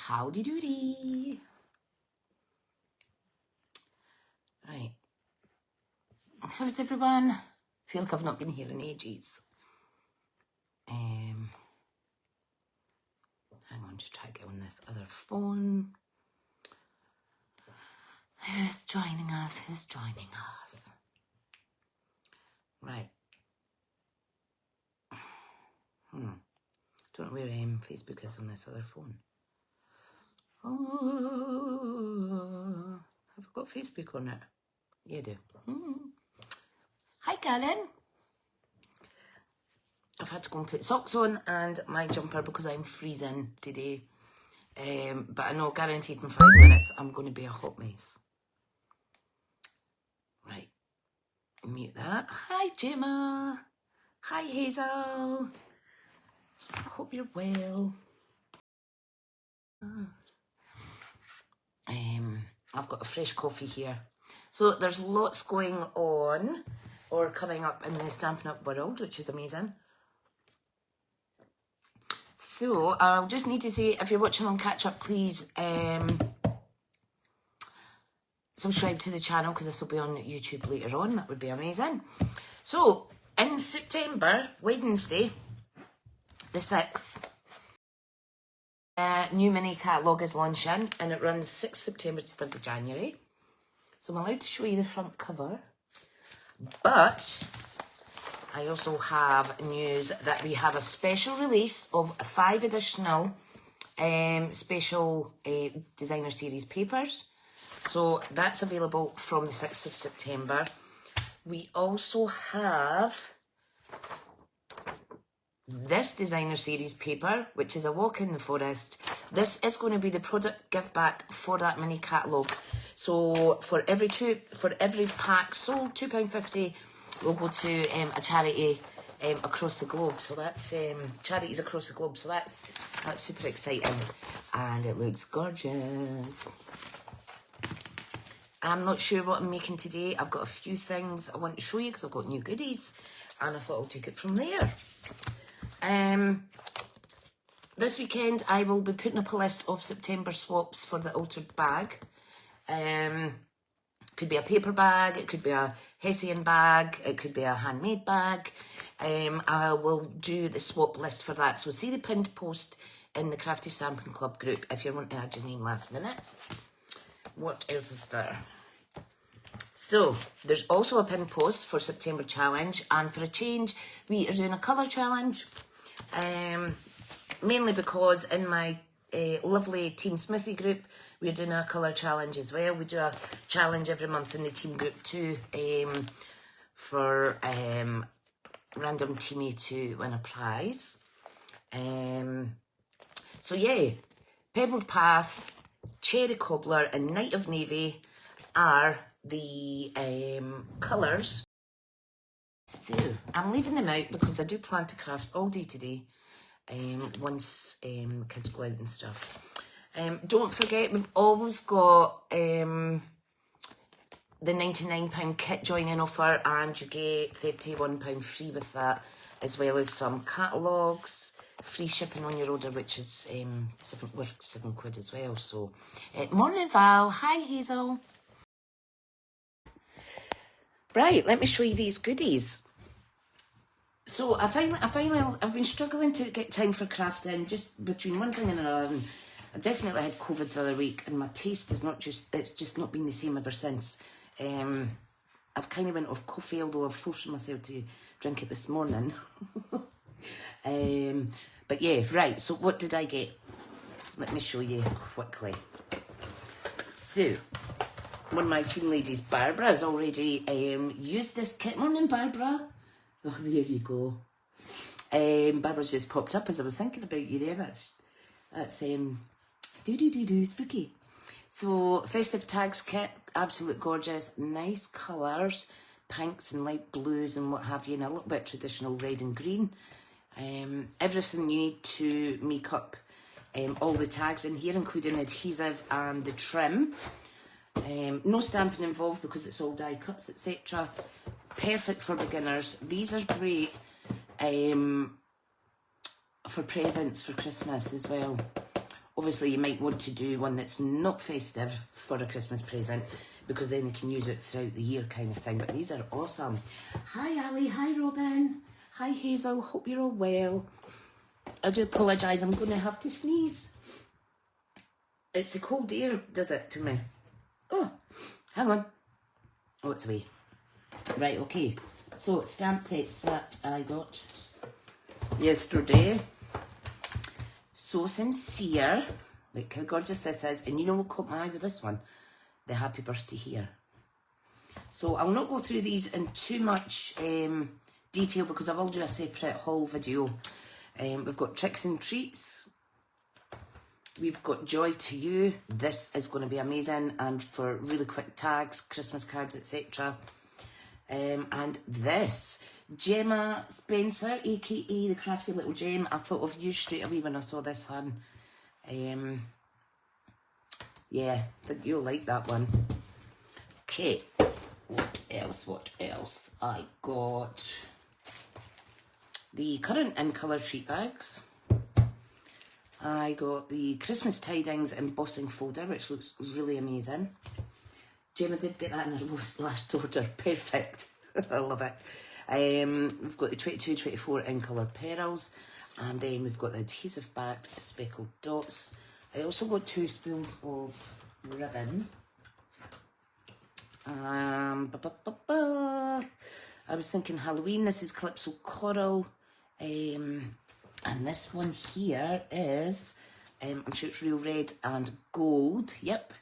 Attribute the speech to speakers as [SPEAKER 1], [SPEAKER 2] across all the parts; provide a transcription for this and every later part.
[SPEAKER 1] Howdy doody. Right. How's everyone? Feel like I've not been here in ages. Hang on, just try to get on this other phone. Who's joining us? Who's joining us? Right. Don't know where Facebook is on this other phone. Oh, have I got Facebook on it? Yeah, I do. Hi, Karen. I've had to go and put socks on and my jumper because I'm freezing today. But I know guaranteed in 5 minutes I'm going to be a hot mess. Right. Mute that. Hi, Gemma. Hi, Hazel. I hope you're well. I've got a fresh coffee here. So there's lots going on or coming up in the Stampin' Up world, which is amazing. So I'll just need to say, if you're watching on catch up, please subscribe to the channel because this will be on YouTube later on. That would be amazing. So in September, Wednesday, the 6th, new mini catalogue is launching and it runs 6th September to 3rd of January. So I'm allowed to show you the front cover, but I also have news that we have a special release of 5 additional special designer series papers. So that's available from the 6th of September. We also have this designer series paper, which is a walk in the forest. This is going to be the product give back for that mini catalogue. So for every pack sold, £2.50 will go to a charity across the globe. So that's charities across the globe. So that's super exciting, and it looks gorgeous. I'm not sure what I'm making today. I've got a few things I want to show you because I've got new goodies, and I thought I'll take it from there. This weekend I will be putting up a list of September swaps for the altered bag. Could be a paper bag, it could be a Hessian bag, it could be a handmade bag. I will do the swap list for that. So see the pinned post in the Crafty Stampin' Club group if you want to add your name last minute. What else is there? So there's also a pinned post for September challenge, and for a change we are doing a colour challenge. Mainly because in my lovely Team Smithy group, we're doing a colour challenge as well. We do a challenge every month in the team group too, for random teamie to win a prize. So yeah, Pebbled Path, Cherry Cobbler and Night of Navy are the colours. So I'm leaving them out because I do plan to craft all day today. Once kids go out and stuff. Don't forget, we've always got the £99 kit join-in offer, and you get £31 free with that, as well as some catalogues, free shipping on your order, which is worth £7 as well. So, morning Val, hi Hazel. Right, let me show you these goodies. So I've been struggling to get time for crafting, just between one thing and another. And I definitely had COVID the other week, and my taste is it's just not been the same ever since. I've kind of went off coffee, although I've forced myself to drink it this morning. But yeah, right, so what did I get? Let me show you quickly. So, one of my team ladies, Barbara, has already used this kit. Morning, Barbara. Oh, there you go. Barbara's just popped up as I was thinking about you there. That's spooky. So, Festive Tags kit, absolute gorgeous, nice colours, pinks and light blues and what have you, and a little bit traditional red and green. Everything you need to make up all the tags in here, including adhesive and the trim. No stamping involved because it's all die cuts, etc. Perfect for beginners. These are great for presents for Christmas as well, Obviously, you might want to do one that's not festive for a Christmas present, because then you can use it throughout the year kind of thing. But these are awesome. Hi, Ali. Hi, Robin. Hi, Hazel. Hope you're all well. I do apologise. I'm going to have to sneeze. It's the cold air does it to me. Oh, hang on. Oh, it's away. Right, okay. So, stamp sets that I got yesterday. So sincere. Look how gorgeous this is. And you know what caught my eye with this one? The happy birthday here. So I'll not go through these in too much detail, because I will do a separate haul video. We've got Tricks and Treats. We've got Joy to You. This is going to be amazing, and for really quick tags, Christmas cards, etc. And this, Gemma Spencer, aka the Crafty Little Gem. I thought of you straight away when I saw this one. Yeah, I think you'll like that one. Okay, what else? I got the Current in Colour treat bags. I got the Christmas Tidings embossing folder, which looks really amazing. Gemma did get that in her last order. Perfect. I love it. We've got the 22-24 in colour pearls, and then we've got the adhesive backed speckled dots. I also got 2 spools of ribbon. I was thinking Halloween. This is Calypso Coral, and this one here is I'm sure it's real red and gold. Yep.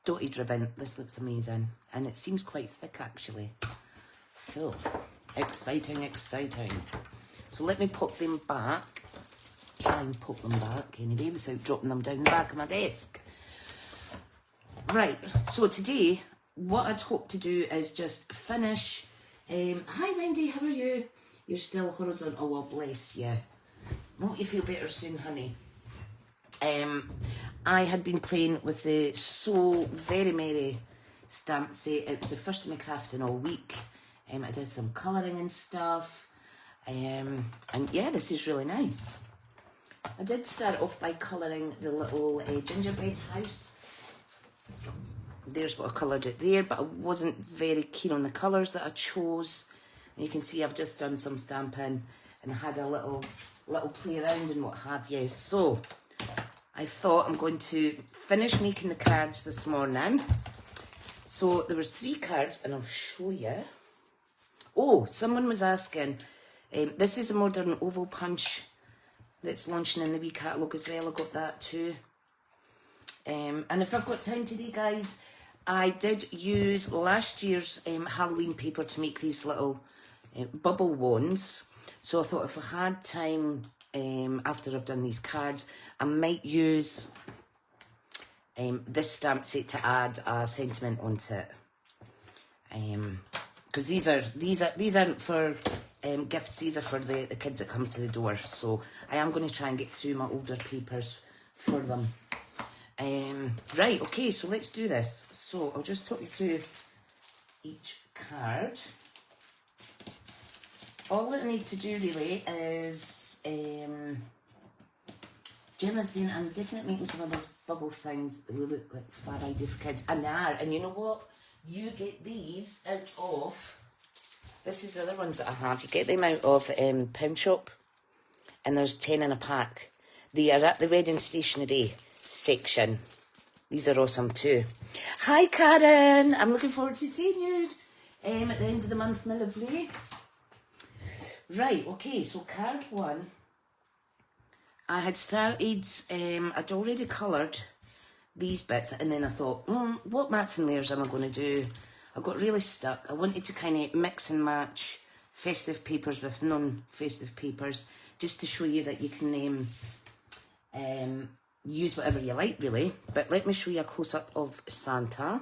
[SPEAKER 1] Dotted ribbon. This looks amazing, and it seems quite thick actually. So exciting. So let me pop them back. Try and pop them back anyway without dropping them down the back of my desk. Right, so today what I'd hope to do is just finish. Hi Wendy, how are you? You're still horizontal. Oh, bless you. Won't you feel better soon, honey? I had been playing with the So Very Merry stamp set. It was the first of my crafting all week. I did some colouring and stuff. And yeah, this is really nice. I did start off by colouring the little gingerbread house. There's what I coloured it there, but I wasn't very keen on the colours that I chose. And you can see I've just done some stamping and had a little play around and what have you. So I thought I'm going to finish making the cards this morning. So there was 3 cards, and I'll show you. Oh, someone was asking. This is a modern oval punch that's launching in the wee catalogue as well. I got that too. And if I've got time today, guys, I did use last year's Halloween paper to make these little bubble wands. So I thought if I had time after I've done these cards, I might use this stamp set to add a sentiment onto it. Because these aren't for gifts, these are for the kids that come to the door. So I am going to try and get through my older papers for them. Right, okay, so let's do this. So I'll just talk you through each card. All that I need to do really is, Gemma's saying I'm definitely making some of those bubble things that will look like fab idea for kids. And they are. And you know what? You get these out of, this is the other ones that I have. You get them out of Pound Shop. And there's 10 in a pack. They are at the wedding stationery section. These are awesome too. Hi Karen, I'm looking forward to seeing you at the end of the month, my lovely. Right, okay, so card 1. I had started, I'd already coloured these bits, and then I thought, what mats and layers am I going to do? I got really stuck. I wanted to kind of mix and match festive papers with non-festive papers, just to show you that you can use whatever you like, really. But let me show you a close-up of Santa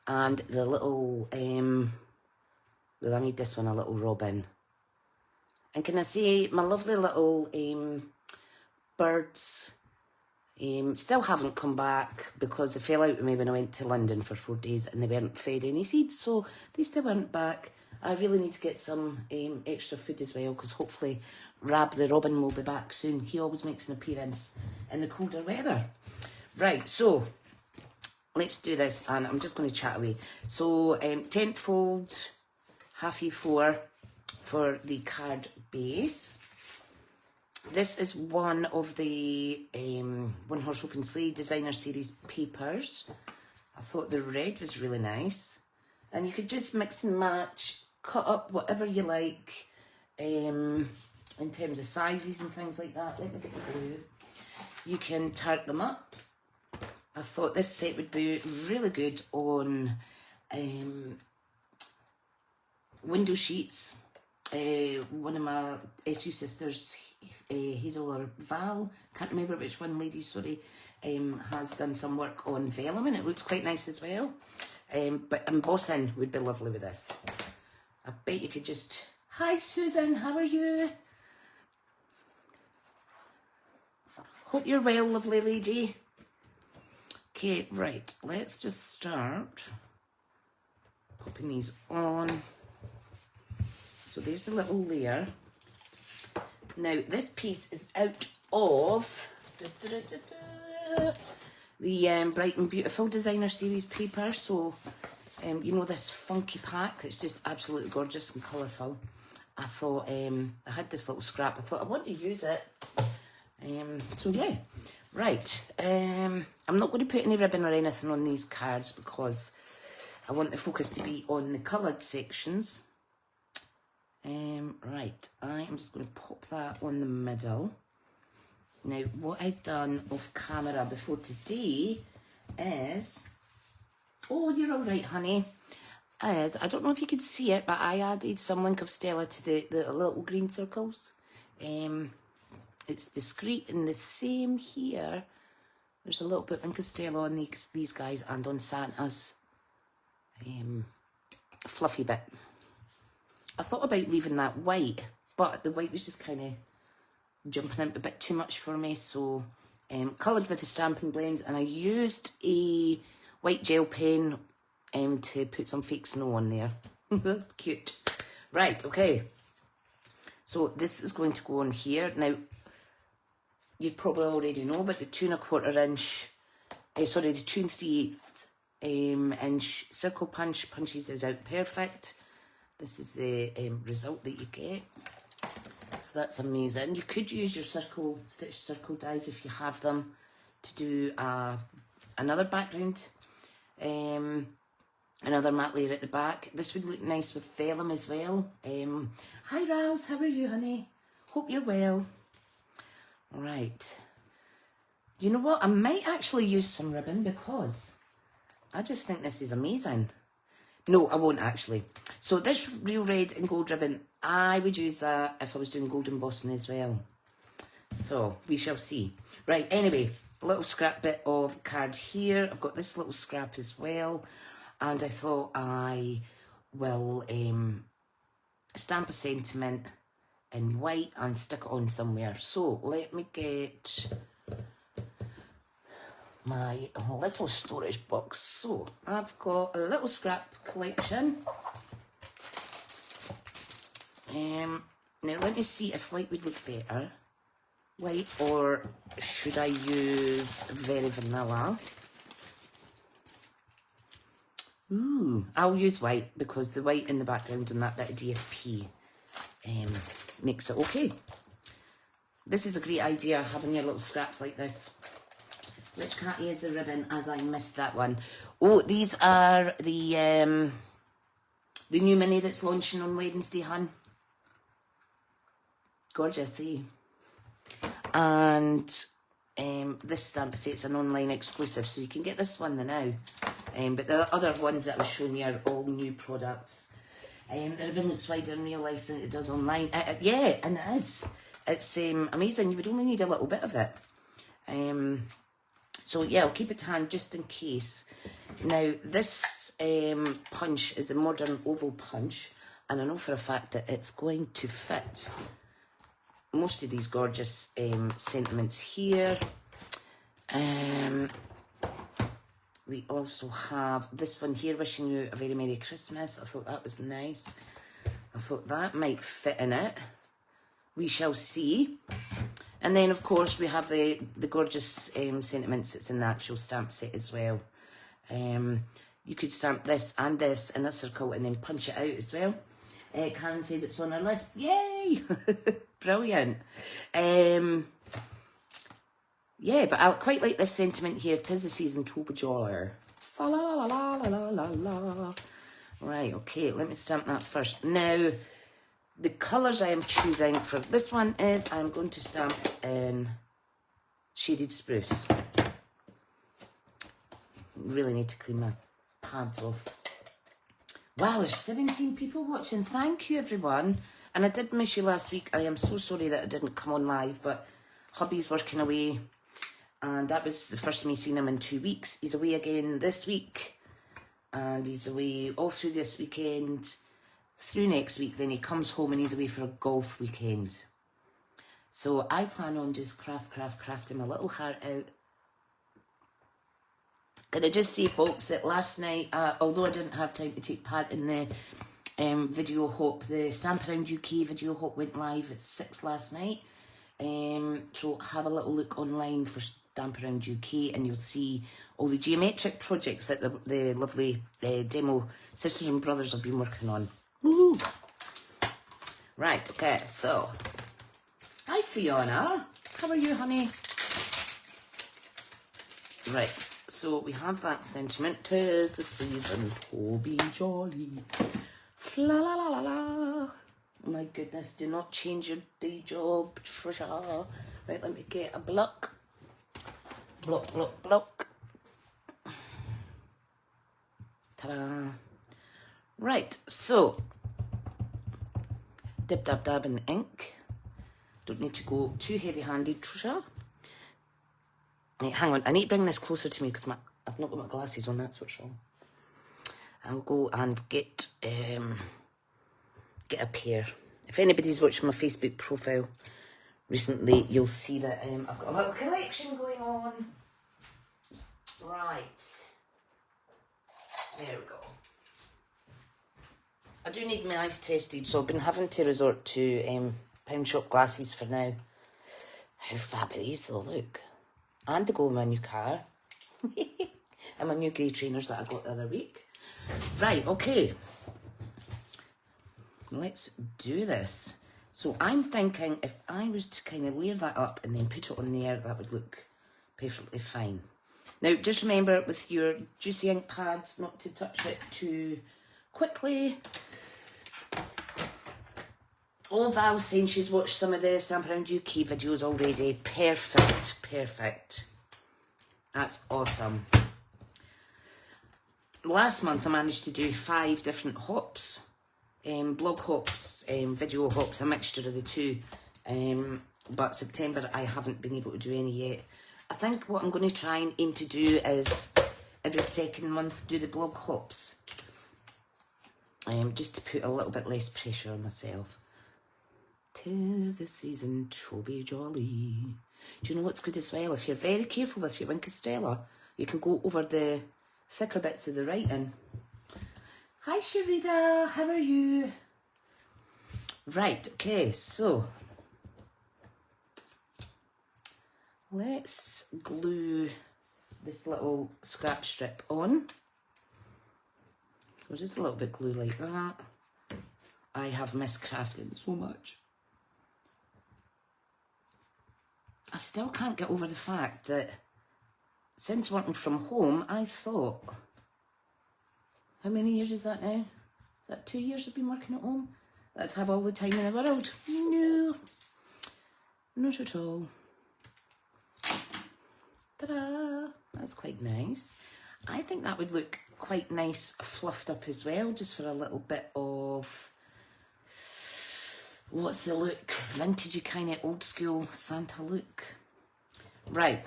[SPEAKER 1] and the little, well, I made this one a little robin. And can I say, my lovely little birds still haven't come back because they fell out with me when I went to London for 4 days and they weren't fed any seeds, so they still weren't back. I really need to get some extra food as well, because hopefully Rab the Robin will be back soon. He always makes an appearance in the colder weather. Right, so let's do this, and I'm just going to chat away. So 10th fold, half A4 for the card base. This is one of the One Horse Open Sleigh Designer Series papers. I thought the red was really nice. And you could just mix and match, cut up whatever you like in terms of sizes and things like that. Let me get the blue. You can tart them up. I thought this set would be really good on window sheets. One of my SU sisters, Hazel or Val, can't remember which one, lady, sorry, has done some work on vellum, and it looks quite nice as well. But embossing would be lovely with this. I bet you could just... Hi Susan, how are you? Hope you're well, lovely lady. Okay, right, let's just start popping these on. So there's the little layer. Now this piece is out of the Bright and Beautiful Designer Series paper. So you know, this funky pack that's just absolutely gorgeous and colourful. I thought I had this little scrap. I thought I want to use it. So yeah, right. I'm not going to put any ribbon or anything on these cards because I want the focus to be on the coloured sections. Right, I am just going to pop that on the middle. Now, what I've done off camera before today is, oh, you're all right, honey, is, I don't know if you could see it, but I added some Link of Stella to the little green circles. It's discreet and the same here. There's a little bit Link of Stella on these guys and on Santa's fluffy bit. I thought about leaving that white, but the white was just kind of jumping out a bit too much for me, so coloured with the Stampin' blends, and I used a white gel pen to put some fake snow on there. That's cute. Right, okay. So this is going to go on here. Now, you'd probably already know, but the 2 1/4 inch, sorry, the 2 3/8 inch circle punches is out perfect. This is the result that you get. So that's amazing. You could use your stitch circle dies if you have them to do another background, another matte layer at the back. This would look nice with vellum as well. Hi Rouse, how are you, honey? Hope you're well. Right. You know what? I might actually use some ribbon because I just think this is amazing. No, I won't actually. So this real red and gold ribbon, I would use that if I was doing gold embossing as well. So we shall see. Right, anyway, a little scrap bit of card here. I've got this little scrap as well. And I thought I will stamp a sentiment in white and stick it on somewhere. So let me get my little storage box. So I've got a little scrap collection. Now let me see if white would look better. White, or should I use very vanilla? I'll use white because the white in the background and that bit of DSP makes it okay. This is a great idea, having your little scraps like this. Which Catty is the ribbon, as I missed that one? Oh, these are the new mini that's launching on Wednesday, hun. Gorgeous, eh? And this stamp set's an online exclusive, so you can get this one now. But the other ones that I was showing you are all new products. The ribbon looks wider in real life than it does online. Yeah, and it is. It's amazing. You would only need a little bit of it. So yeah, I'll keep it to hand just in case. Now this punch is a modern oval punch, and I know for a fact that it's going to fit most of these gorgeous sentiments here. We also have this one here, wishing you a very Merry Christmas. I thought that was nice. I thought that might fit in it. we shall see. And then, of course, we have the gorgeous sentiments that's in the actual stamp set as well. You could stamp this and this in a circle and then punch it out as well. Karen says it's on our list. Yay! Brilliant. Yeah, but I quite like this sentiment here. 'Tis the season to be jolly. Fa la la la la la la la. Right, okay, let me stamp that first. Now, the colours I am choosing for this one is I'm going to stamp in Shaded Spruce. Really need to clean my pads off. Wow, there's 17 people watching. Thank you, everyone. And I did miss you last week. I am so sorry that I didn't come on live, but hubby's working away. And that was the first of me seeing him in 2 weeks. He's away again this week. And he's away all through this weekend, through next week. Then he comes home and he's away for a golf weekend. So I plan on just crafting my little heart out. Can I just say, folks, that last night, although I didn't have time to take part in the video hop, the Stampin' UK video hop went live at 6 last night. So have a little look online for Stampin' UK and you'll see all the geometric projects that the lovely demo sisters and brothers have been working on. Woo! Right, okay, so. Hi, Fiona. How are you, honey? Right, so we have that sentiment. 'Tis the season to be jolly. Fla la la la la. Oh my goodness, do not change your day job, Tricia. Right, let me get a block. Block, block, block. Ta-da. Right, so. Dib, dab, dab in the ink. Don't need to go too heavy-handed, Tricia. Right, hang on, I need to bring this closer to me because I've not got my glasses on, that's what's wrong. I'll go and get a pair. If anybody's watched my Facebook profile recently, you'll see that I've got a little collection going on. Right. There we go. I do need my eyes tested, so I've been having to resort to pound shop glasses for now. How fabulous they'll look. And to go with my new car. And my new grey trainers that I got the other week. Right, okay. Let's do this. So I'm thinking if I was to kind of layer that up and then put it on there, that would look perfectly fine. Now, just remember with your juicy ink pads not to touch it too quickly. Oh, Val's saying she's watched some of the Stampin' UK videos already. Perfect, perfect. That's awesome. Last month I managed to do 5 different hops. Blog hops, video hops, a mixture of the two. But September I haven't been able to do any yet. I think what I'm going to try and aim to do is every second month do the blog hops. Just to put a little bit less pressure on myself. 'Tis the season to be jolly. Do you know what's good as well? If you're very careful with your Wink of Stella, you can go over the thicker bits of the writing. Hi Sharida, how are you? Right, okay, so let's glue this little scrap strip on. So just a little bit glue like that. I have miscrafted so much. I still can't get over the fact that since working from home, I thought, how many years is that now? Is that 2 years I've been working at home? Let's have all the time in the world. No, not at all. Ta-da! That's quite nice. I think that would look quite nice fluffed up as well, just for a little bit of, what's the look? Vintagey kind of old school Santa look. Right,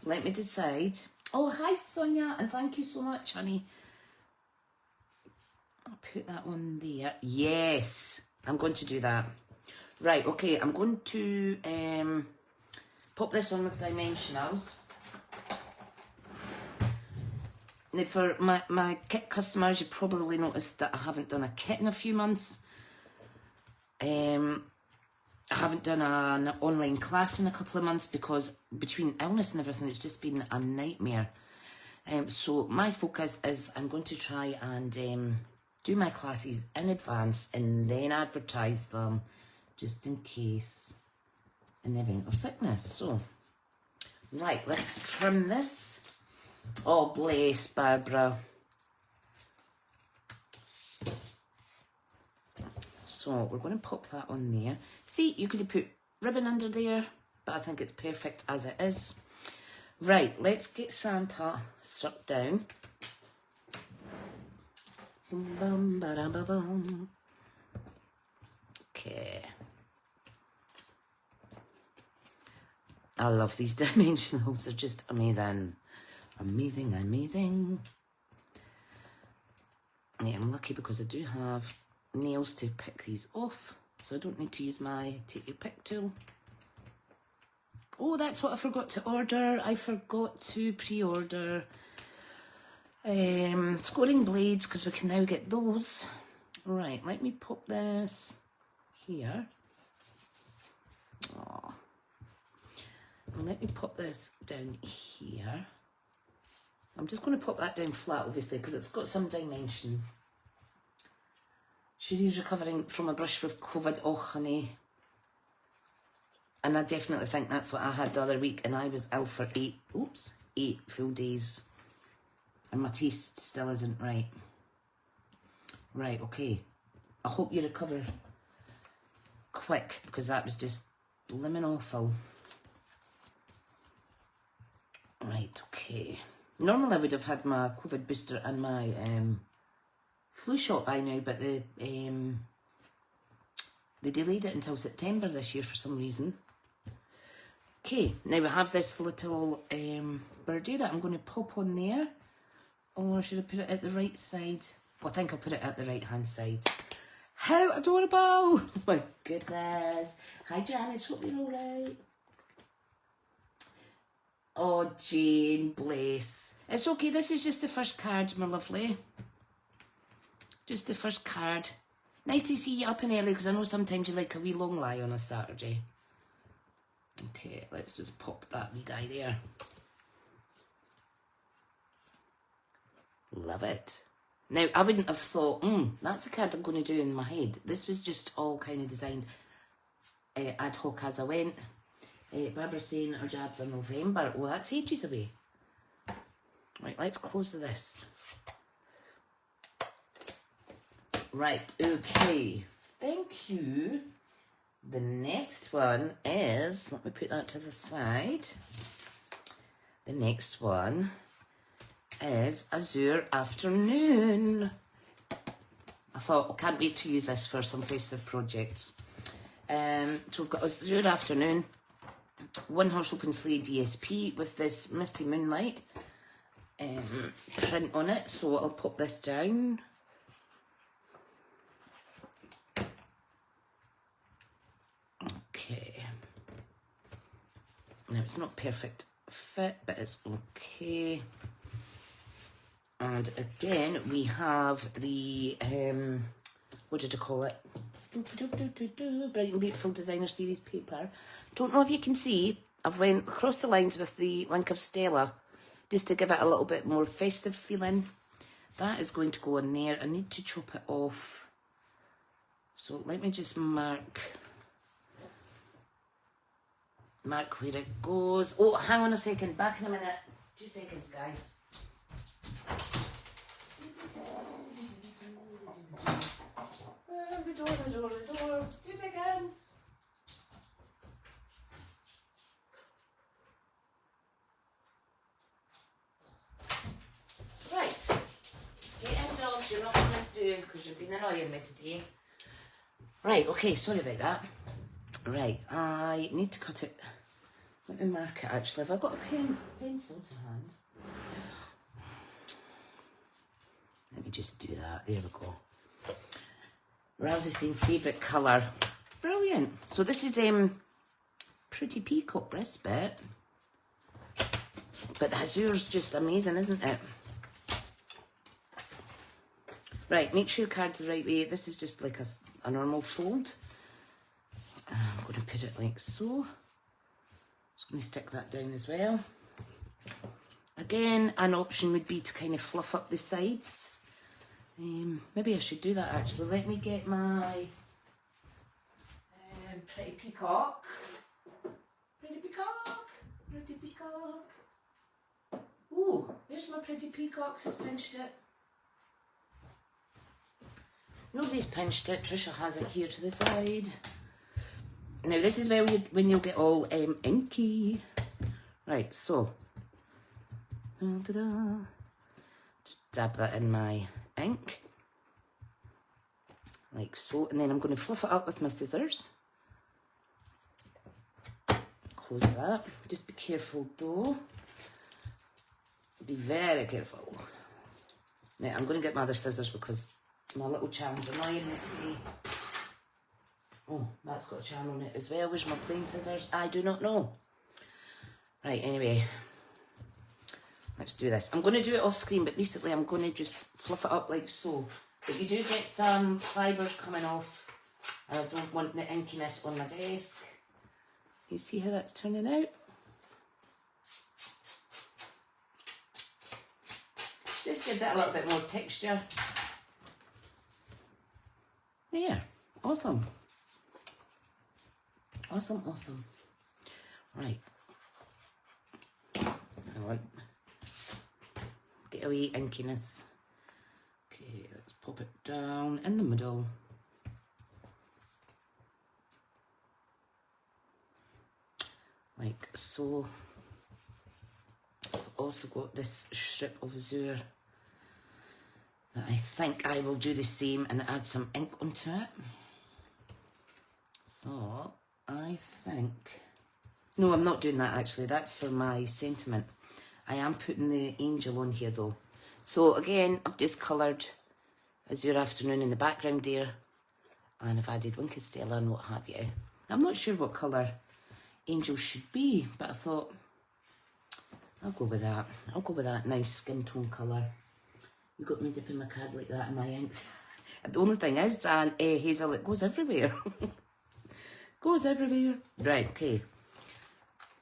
[SPEAKER 1] let me decide. Oh, hi Sonia, and thank you so much, honey. I'll put that one there. Yes, I'm going to do that. Right, okay, I'm going to pop this on with dimensionals. Now for my kit customers, you probably noticed that I haven't done a kit in a few months. I haven't done an online class in a couple of months because between illness and everything, it's just been a nightmare. So my focus is I'm going to try and do my classes in advance and then advertise them just in case in the event of sickness. So, right, let's trim this. Oh, bless Barbara. So we're going to pop that on there. See, you could have put ribbon under there, but I think it's perfect as it is. Right, let's get Santa stuck down. Okay. I love these dimensionals, they're just amazing. Amazing, amazing. Yeah, I'm lucky because I do have nails to pick these off, so I don't need to use my take your pick tool. Oh, that's what I forgot to order. I forgot to pre-order scoring blades because we can now get those. Right, let me pop this here. Oh. Well, let me pop this down here. I'm just going to pop that down flat, obviously, because it's got some dimension. Shuri's recovering from a brush with COVID. Oh, honey. And I definitely think that's what I had the other week, and I was ill for 8 full days. And my taste still isn't right. Right, okay. I hope you recover quick, because that was just blimmin' awful. Right, okay. Normally I would have had my COVID booster and my flu shot by now, but they delayed it until September this year for some reason. Okay, now we have this little birdie that I'm going to pop on there. Or should I put it at the right side? Well, I think I'll put it at the right hand side. How adorable! Oh my goodness. Hi Janice, hope you're alright. Oh, Jane, bless. It's okay, this is just the first card, my lovely. Just the first card. Nice to see you up and early, because I know sometimes you like a wee long lie on a Saturday. Okay, let's just pop that wee guy there. Love it. Now, I wouldn't have thought, that's a card I'm going to do in my head. This was just all kind of designed ad hoc as I went. Barbara's saying our jabs are November. Well, that's ages away. Right, let's close this. Right, okay. Thank you. The next one is, let me put that to the side. The next one is Azure Afternoon. I thought, I can't wait to use this for some festive projects. So we've got Azure Afternoon, one horse open sleigh DSP with this Misty Moonlight print on it. So I'll pop this down. Okay. Now it's not perfect fit, but it's okay. And again, we have the, what did I call it? Bright and Beautiful Designer Series paper. Don't know if you can see, I've went across the lines with the Wink of Stella, just to give it a little bit more festive feeling. That is going to go in there. I need to chop it off. So let me just mark where it goes. Oh, hang on a second, back in a minute. 2 seconds, guys. The door. 2 seconds. Right. Get in, dogs. You're not coming through because you've been annoying me today. Right, okay, sorry about that. Right, I need to cut it. Let me mark it actually. Have I got a pencil to hand? Let me just do that. There we go. Rouse's saying favourite colour. Brilliant. So this is Pretty Peacock, this bit. But the Azure's just amazing, isn't it? Right, make sure your card's the right way. This is just like a normal fold. I'm going to put it like so. Just going to stick that down as well. Again, an option would be to kind of fluff up the sides. Maybe I should do that actually. Let me get my pretty peacock. Pretty peacock. Pretty peacock. Ooh, there's my pretty peacock. Who's pinched it? Nobody's pinched it. Tricia has it here to the side. Now this is where when you'll get all inky. Right, so just dab that in my ink like so, and then I'm going to fluff it up with my scissors. Close that. Just be careful though. Be very careful. Now I'm going to get my other scissors because my little charm's annoying me today. Oh, that's got a charm on it as well. Where's my plain scissors? I do not know. Right, anyway. Let's do this. I'm going to do it off screen, but basically I'm going to just fluff it up like so. But you do get some fibres coming off, and I don't want the inkiness on my desk. You see how that's turning out? Just gives it a little bit more texture. There. Awesome. Awesome, awesome. Right. I want get away inkiness. Okay, let's pop it down in the middle. Like so. I've also got this strip of azure that I think I will do the same and add some ink onto it. So I think, no, I'm not doing that actually. That's for my sentiment. I am putting the angel on here though. So again, I've just coloured Azure Afternoon in the background there, and I've added Wink of Stella and what have you. I'm not sure what colour angel should be, but I thought I'll go with that. I'll go with that nice skin tone colour. You got me dipping my card like that in my inks. The only thing is, Dan, Hazel, it goes everywhere. Goes everywhere. Right, okay.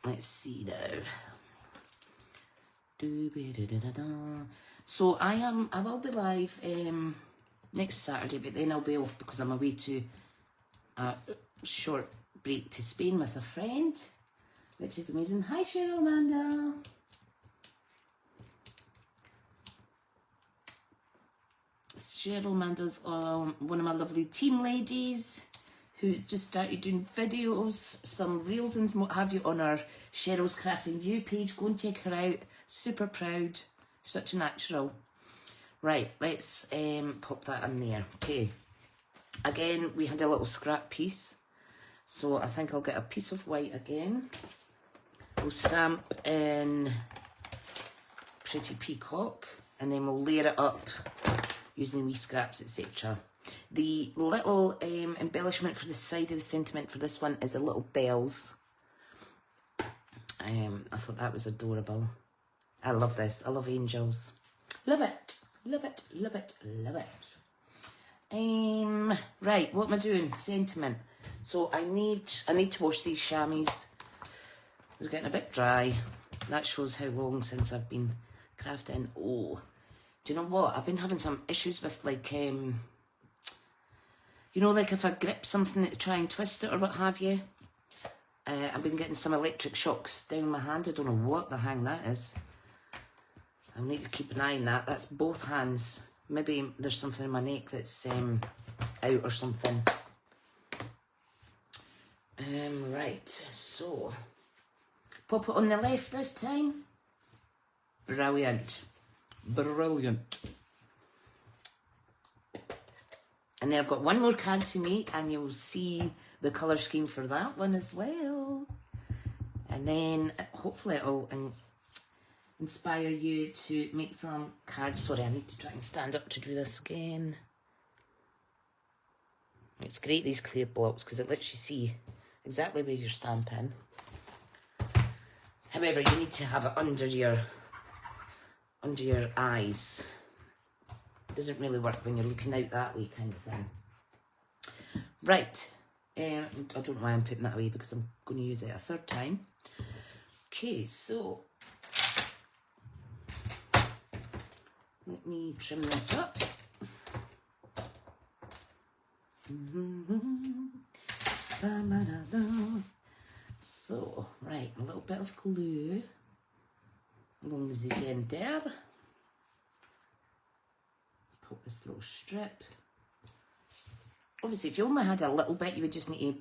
[SPEAKER 1] Let's see now. So I will be live next Saturday, but then I'll be off because I'm away to a short break to Spain with a friend, which is amazing. Hi Cheryl Amanda. Cheryl Amanda's one of my lovely team ladies who's just started doing videos, some reels and what have you on our Cheryl's Crafting You page. Go and check her out. Super proud. Such a natural. Right, let's pop that in there. Okay. Again, we had a little scrap piece. So I think I'll get a piece of white again. We'll stamp in Pretty Peacock, and then we'll layer it up using wee scraps, etc. The little embellishment for the side of the sentiment for this one is a little bells. I thought that was adorable. I love this. I love angels. Love it. Love it. Love it. Love it. Right, what am I doing? Sentiment. So I need to wash these chamois. They're getting a bit dry. That shows how long since I've been crafting. Oh, do you know what? I've been having some issues with like you know, like if I grip something to try and twist it or what have you. I've been getting some electric shocks down my hand. I don't know what the hang that is. I'll need to keep an eye on that. That's both hands. Maybe there's something in my neck that's out or something. Right, so pop it on the left this time. Brilliant. Brilliant. And then I've got one more card to make, and you'll see the colour scheme for that one as well. And then hopefully it'll inspire you to make some cards. Sorry, I need to try and stand up to do this again. It's great, these clear blocks, because it lets you see exactly where you're stamping. However, you need to have it under your eyes. It doesn't really work when you're looking out that way, kind of thing. Right, I don't know why I'm putting that away because I'm going to use it a third time. Okay, so let me trim this up. So, right, a little bit of glue along the centre. Put this little strip. Obviously, if you only had a little bit, you would just need to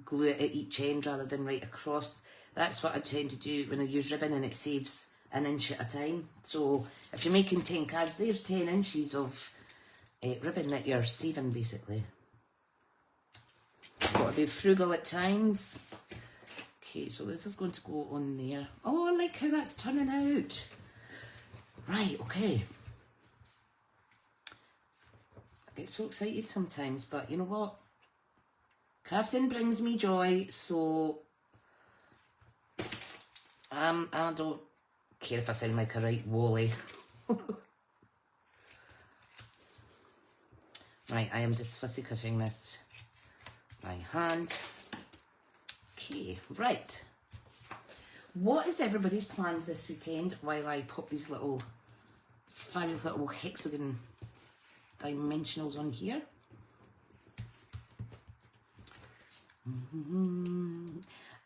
[SPEAKER 1] glue it at each end rather than right across. That's what I tend to do when I use ribbon, and it saves an inch at a time. So if you're making 10 cards, there's 10 inches of ribbon that you're saving, basically. Got to be frugal at times. Okay, so this is going to go on there. Oh, I like how that's turning out. Right, okay. I get so excited sometimes, but you know what? Crafting brings me joy, so I don't care if I sound like a right Wally. Right, I am just fussy cutting this by hand. Okay, right. What is everybody's plans this weekend while I pop these little fabulous little hexagon dimensionals on here?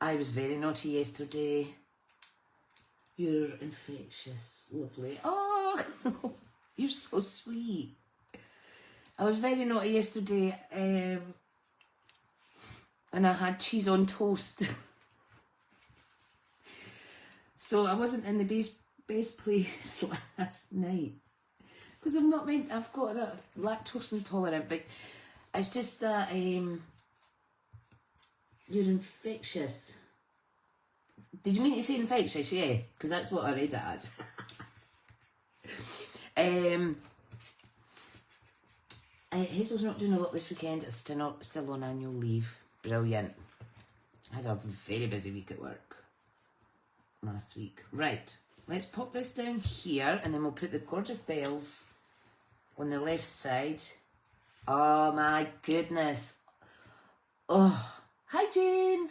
[SPEAKER 1] I was very naughty yesterday. You're infectious, lovely. Oh, you're so sweet. I was very naughty yesterday, and I had cheese on toast. So I wasn't in the best place last night because I'm not meant. I've got a lactose intolerant, but it's just that you're infectious. Did you mean to say infectious? Yeah, because that's what I read it as. Hazel's not doing a lot this weekend. It's still on annual leave. Brilliant. I had a very busy week at work last week. Right, let's pop this down here and then we'll put the gorgeous bells on the left side. Oh my goodness. Oh, hi Jane.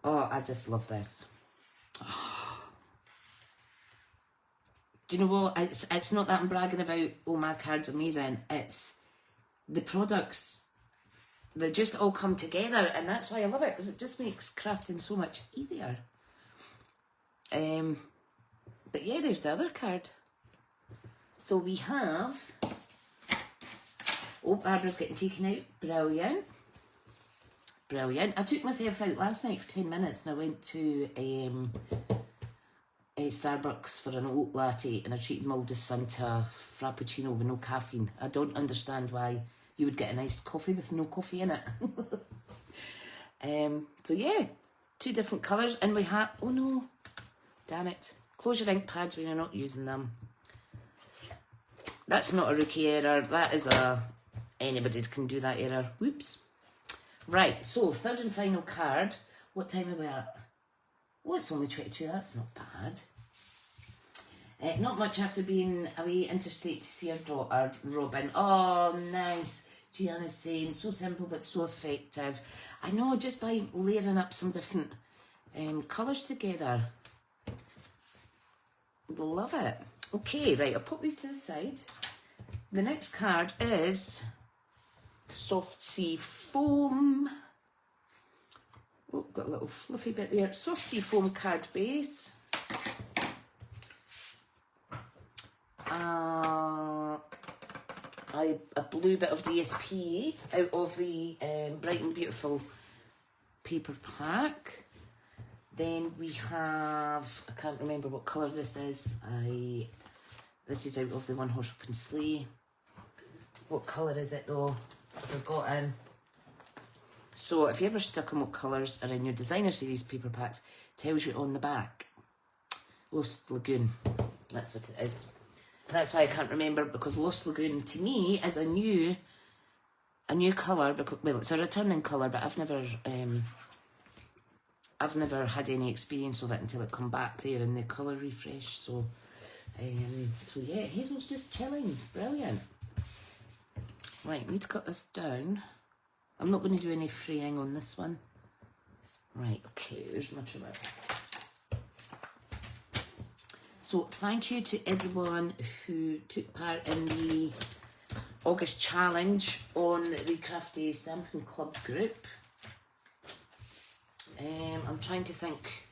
[SPEAKER 1] Oh, I just love this. Do you know what? It's not that I'm bragging about, oh, my card's amazing. It's the products that just all come together, and that's why I love it, because it just makes crafting so much easier. But yeah, there's the other card. So we have... Oh, Barbara's getting taken out. Brilliant. Brilliant. I took myself out last night for 10 minutes and I went to Starbucks for an oat latte and I treated my oldest son to a frappuccino with no caffeine. I don't understand why you would get an iced coffee with no coffee in it. So yeah, 2 different colours, and we have... Oh no, damn it. Close your ink pads when you're not using them. That's not a rookie error. That is a... Anybody can do that error. Whoops. Right, so third and final card. What time are we at? Oh, it's only 22. That's not bad. Not much after being away interstate to see her daughter, Robin. Oh, nice. Gianna's saying, so simple but so effective. I know, just by layering up some different colours together. Love it. Okay, right, I'll put these to the side. The next card is Soft Sea Foam. Oh, got a little fluffy bit there. Soft Sea Foam card base. A blue bit of DSP out of the Bright and Beautiful paper pack. Then we have, I can't remember what colour this is. This is out of the One Horse Open Sleigh. What colour is it though? I've forgotten. So if you ever stuck on what colours are in your designer series paper packs, it tells you on the back. Lost Lagoon, that's what it is. That's why I can't remember, because Lost Lagoon to me is a new colour. Well, it's a returning colour, but I've never had any experience of it until it come back there in the colour refresh. So yeah, Hazel's just chilling. Brilliant. Right, need to cut this down. I'm not going to do any fraying on this one. Right, okay, there's my trimmer. So thank you to everyone who took part in the August challenge on the Crafty Stampin' Club group. I'm trying to think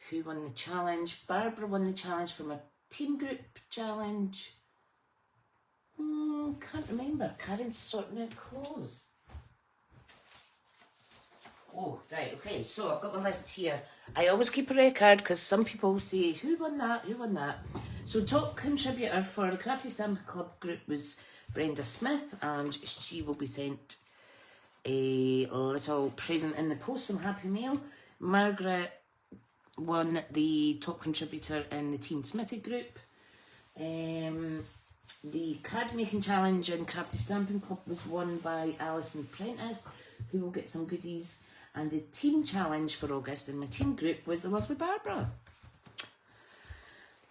[SPEAKER 1] who won the challenge. Barbara won the challenge for my team group challenge. Can't remember. Karen's sorting out clothes. Oh, right, okay, so I've got my list here. I always keep a record because some people say, who won that, who won that? So top contributor for the Crafty Stampin' Club group was Brenda Smith, and she will be sent a little present in the post, some Happy Mail. Margaret won the top contributor in the Team Smithy group. The card making challenge in Crafty Stampin' Club was won by Alison Prentice, who will get some goodies. And the team challenge for August in my team group was the lovely Barbara.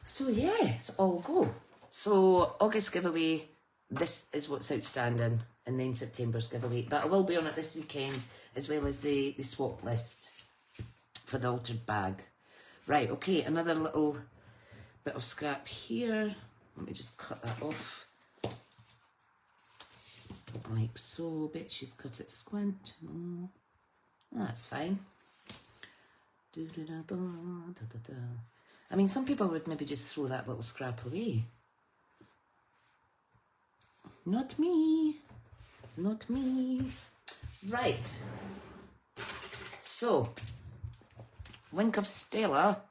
[SPEAKER 1] So yeah, it's all go. So August giveaway, this is what's outstanding, and then September's giveaway. But I will be on it this weekend, as well as the swap list for the altered bag. Right, okay, another little bit of scrap here. Let me just cut that off. Like so. Bet she's cut it squint. No. That's fine. I mean, some people would maybe just throw that little scrap away. Not me. Not me. Right. So, Wink of Stella.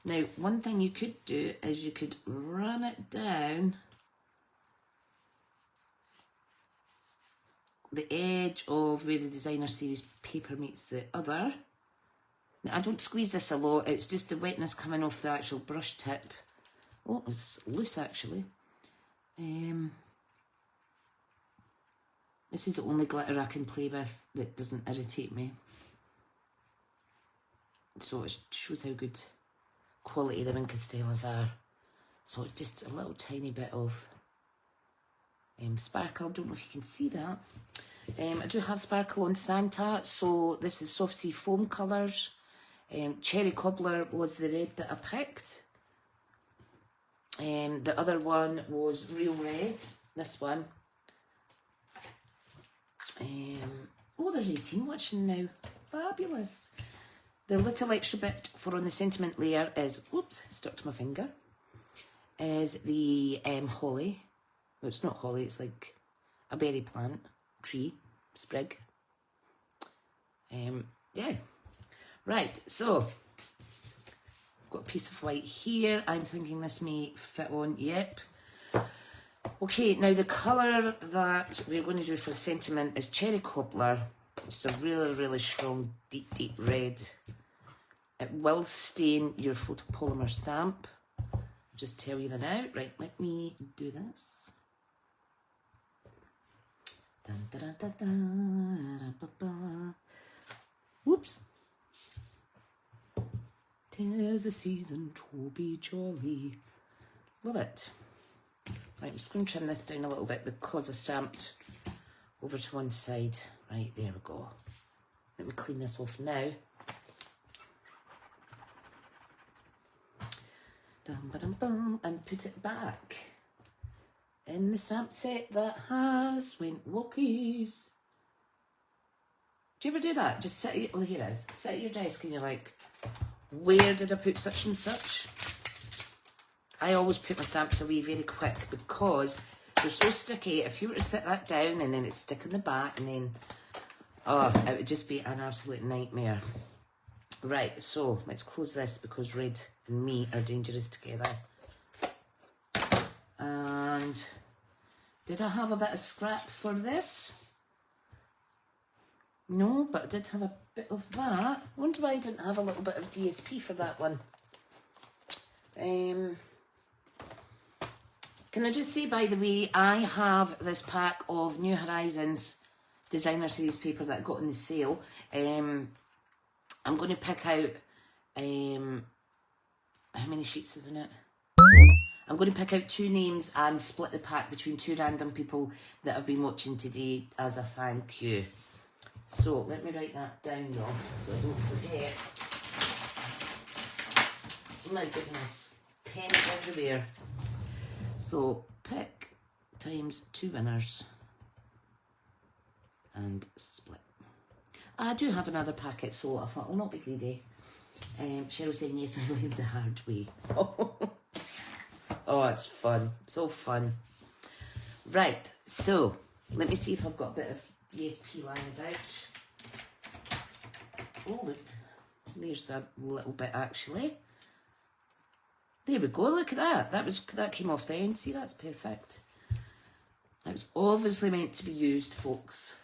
[SPEAKER 1] Now, one thing you could do is you could run it down the edge of where the designer series paper meets the other. Now, I don't squeeze this a lot, it's just the wetness coming off the actual brush tip. Oh, it's loose actually. This is the only glitter I can play with that doesn't irritate me. So it shows how good quality the Wink of Stellas are. So it's just a little tiny bit of sparkle. Don't know if you can see that. I do have sparkle on Santa, so this is Soft Sea Foam colours. Cherry Cobbler was the red that I picked. The other one was Real Red, this one. Oh, there's 18 watching now. Fabulous. The little extra bit for on the sentiment layer is, oops, stuck to my finger, is the holly. No, it's not holly, it's like a berry plant, tree, sprig. Yeah. Right, so, got a piece of white here. I'm thinking this may fit on, yep. Okay, now the colour that we're going to do for the sentiment is Cherry Cobbler. It's a really, really strong, deep, deep red. It will stain your photopolymer stamp. Just tell you that now. Right, let me do this. Whoops. 'Tis a season to be jolly. Love it. Right, I'm just going to trim this down a little bit because I stamped over to one side. Right, there we go. Let me clean this off now. And put it back in the stamp set that has went walkies. Do you ever do that? Just sit at, well, here it is. Sit at your desk and you're like, where did I put such and such? I always put my stamps away very quick because they're so sticky. If you were to sit that down and then it's stick in the back and then, oh, it would just be an absolute nightmare. Right, so let's close this because red and me are dangerous together. And did I have a bit of scrap for this? No, but I did have a bit of that. I wonder why I didn't have a little bit of DSP for that one. Can I just say, by the way, I have this pack of New Horizons designer series paper that I got on the sale. I'm going to pick out, how many sheets is in it? I'm going to pick out 2 names and split the pack between 2 random people that have been watching today as a thank you. So let me write that down though, so I don't forget. Oh my goodness, pens everywhere. So pick times 2 winners and split. I do have another packet, so I thought I'll not be greedy. Cheryl saying yes, I learned the hard way. Oh, it's fun, so fun. Right, so let me see if I've got a bit of DSP lying about. Oh, look, there's a little bit actually. There we go, look at that. That came off the end, see, that's perfect. It was obviously meant to be used, folks.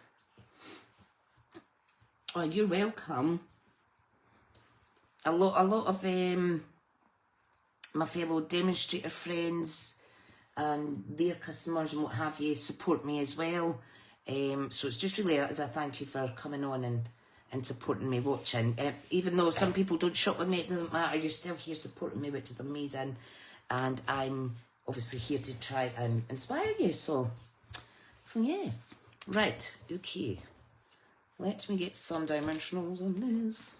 [SPEAKER 1] Oh, you're welcome. A lot of my fellow demonstrator friends and their customers and what have you support me as well. So it's just really as a thank you for coming on and supporting me, watching. Even though some people don't shop with me, it doesn't matter. You're still here supporting me, which is amazing. And I'm obviously here to try and inspire you. So yes. Right, okay. Let me get some dimensionals on this.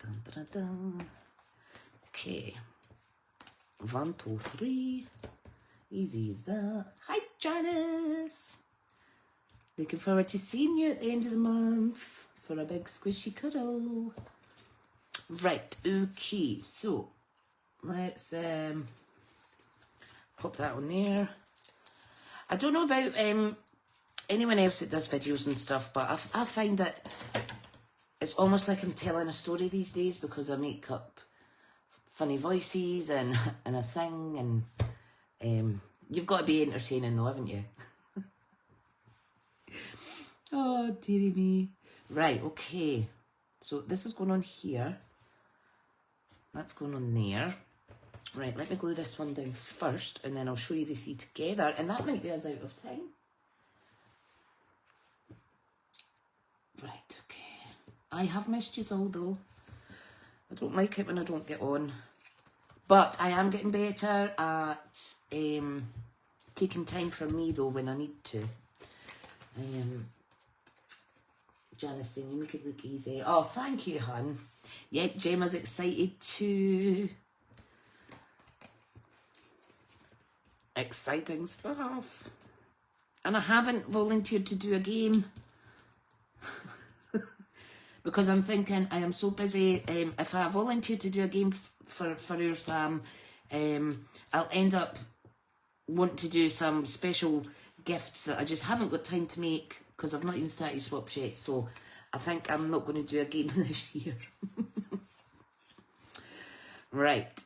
[SPEAKER 1] Dun, dun, dun, dun. Okay. 1, 2, 3. Easy as that. Hi, Janice. Looking forward to seeing you at the end of the month for a big squishy cuddle. Right, okay. So let's pop that on there. I don't know about anyone else that does videos and stuff, but I find that it's almost like I'm telling a story these days because I make up funny voices and I sing and you've got to be entertaining though, haven't you? Oh, dearie me. Right, okay. So this is going on here. That's going on there. Right, let me glue this one down first and then I'll show you the 3 together and that might be us out of time. Right, okay. I have missed you all though. I don't like it when I don't get on. But I am getting better at taking time for me though when I need to. Janice saying you make it look easy. Oh, thank you, hun. Yeah, Gemma's excited too. Exciting stuff. And I haven't volunteered to do a game. Because I'm thinking I am so busy. If I volunteer to do a game for our Sam, I'll end up wanting to do some special gifts that I just haven't got time to make because I've not even started swaps yet. So I think I'm not going to do a game this year. Right.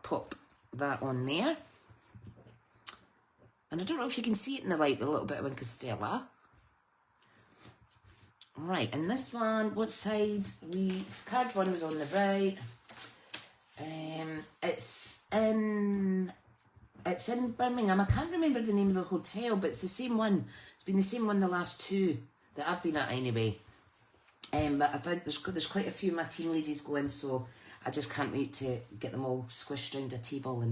[SPEAKER 1] Pop that on there. And I don't know if you can see it in the light, the little bit of Incastella. Right, and this one, what side? Card 1 was on the right. It's in Birmingham. I can't remember the name of the hotel, but it's the same one. It's been the same one the last 2 that I've been at anyway. But I think there's quite a few of my team ladies going, so I just can't wait to get them all squished around a table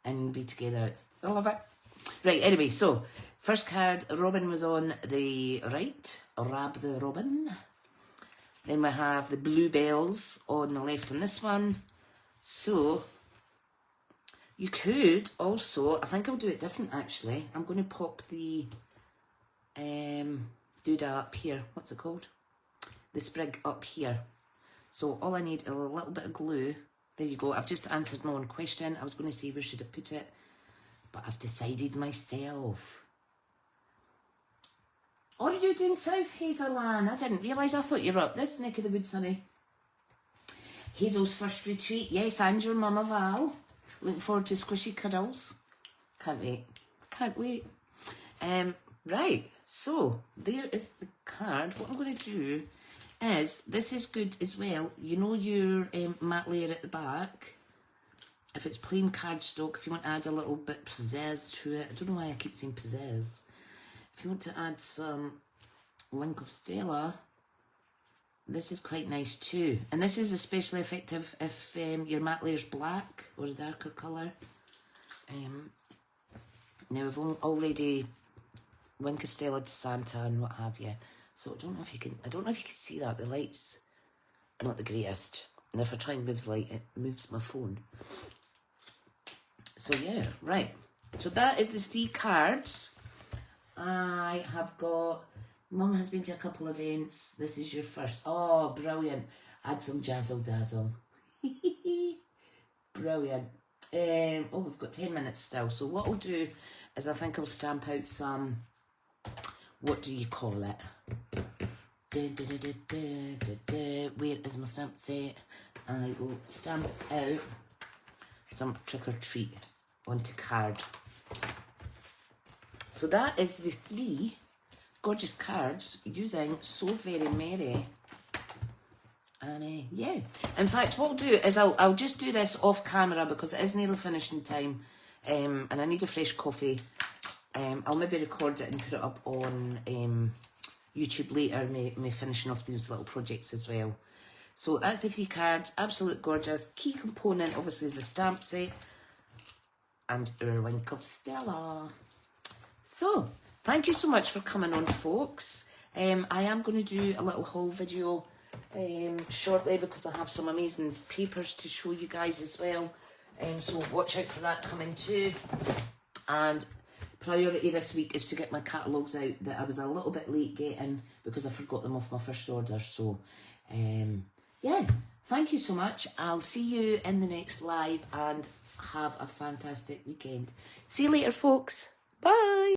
[SPEAKER 1] and be together. I love it. Right, anyway, so first card, Robin was on the right. Rab the Robin. Then we have the bluebells on the left on this one. So you could also, I think I'll do it different actually. I'm going to pop the doodah up here. What's it called? The sprig up here. So all I need is a little bit of glue. There you go. I've just answered my own question. I was going to say where should I put it, but I've decided myself. What are you doing south, Hazel Ann? I didn't realise. I thought you were up this neck of the woods, honey. Hazel's first retreat. Yes, and your Mama Val. Looking forward to squishy cuddles. Can't wait. Can't wait. Right, so there is the card. What I'm going to do is, this is good as well. You know your matte layer at the back. If it's plain cardstock, if you want to add a little bit pizzazz to it. I don't know why I keep saying pizzazz. If you want to add some Wink of Stella, this is quite nice too. And this is especially effective if your matte layer's black or a darker colour. Now we've already Wink Castella to Santa and what have you. So I don't know if you can see that. The light's not the greatest. And if I try and move the light, it moves my phone. So yeah, right. So that is the 3 cards. I have got, Mum has been to a couple of events. This is your first. Oh, brilliant. Add some jazzle dazzle. Brilliant. Oh, we've got 10 minutes still. So what I'll do is I think I'll stamp out some, what do you call it? Where is my stamp set? I will stamp out some trick or treat onto card. So that is the 3 gorgeous cards using So Very Merry. And yeah, in fact what I'll do is I'll just do this off camera because it is nearly finishing time, and I need a fresh coffee. I'll maybe record it and put it up on YouTube later, me finishing off these little projects as well. So that's the 3 cards, absolute gorgeous. Key component obviously is the stamp set and our Wink of Stella. So thank you so much for coming on, folks. I am going to do a little haul video shortly because I have some amazing papers to show you guys as well. So watch out for that coming too. And priority this week is to get my catalogues out that I was a little bit late getting because I forgot them off my first order. So yeah, thank you so much. I'll see you in the next live and have a fantastic weekend. See you later, folks. Bye.